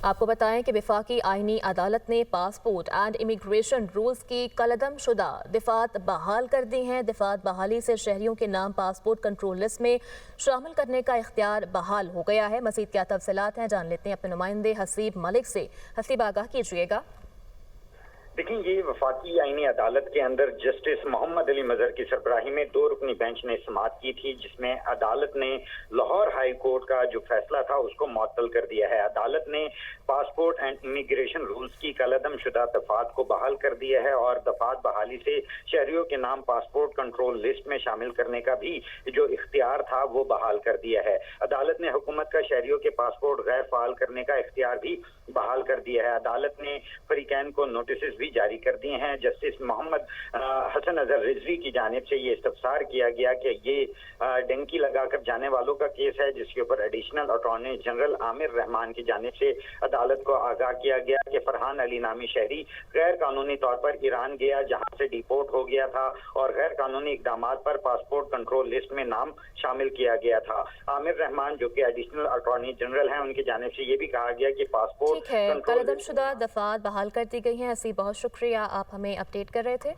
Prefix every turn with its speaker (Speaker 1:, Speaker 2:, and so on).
Speaker 1: آپ کو بتائیں کہ وفاقی آئینی عدالت نے پاسپورٹ اینڈ امیگریشن رولز کی کالعدم شدہ دفعات بحال کر دی ہیں۔ دفعات بحالی سے شہریوں کے نام پاسپورٹ کنٹرول لسٹ میں شامل کرنے کا اختیار بحال ہو گیا ہے۔ مزید کیا تفصیلات ہیں جان لیتے ہیں اپنے نمائندے حسیب ملک سے۔ حسیب آگاہ کیجیے گا۔
Speaker 2: دیکھیں، یہ وفاقی آئینی عدالت کے اندر جسٹس محمد علی مظہر کی سربراہی میں 2 رکنی بینچ نے سماعت کی تھی، جس میں عدالت نے لاہور ہائی کورٹ کا جو فیصلہ تھا اس کو معطل کر دیا ہے۔ عدالت نے پاسپورٹ اینڈ امیگریشن رولز کی کالعدم شدہ دفعات کو بحال کر دیا ہے اور دفعات بحالی سے شہریوں کے نام پاسپورٹ کنٹرول لسٹ میں شامل کرنے کا بھی جو اختیار تھا وہ بحال کر دیا ہے۔ عدالت نے حکومت کا شہریوں کے پاسپورٹ غیر فعال کرنے کا اختیار بھی بحال کر دیا ہے۔ عدالت نے فریقین کو نوٹسز بھی جاری کر دیے ہیں۔ جسٹس محمد حسن اظہر رضوی کی جانب سے یہ استفسار کیا گیا کہ یہ ڈنکی لگا کر جانے والوں کا کیس ہے، جس کے اوپر ایڈیشنل اٹارنی جنرل عامر رحمان کی جانب سے عدالت کو آگاہ کیا گیا کہ فرحان علی نامی شہری غیر قانونی طور پر ایران گیا، جہاں سے ڈیپورٹ ہو گیا تھا اور غیر قانونی اقدامات پر پاسپورٹ کنٹرول لسٹ میں نام شامل کیا گیا تھا۔ عامر رحمان جو کہ ایڈیشنل اٹارنی جنرل ہیں، ان کی جانب سے یہ بھی کہا گیا کہ پاسپورٹ
Speaker 1: ٹھیک ہے، کالعدم شدہ دفعات بحال کر دی گئی ہیں۔ حسیب بہت شکریہ، آپ ہمیں اپڈیٹ کر رہے تھے۔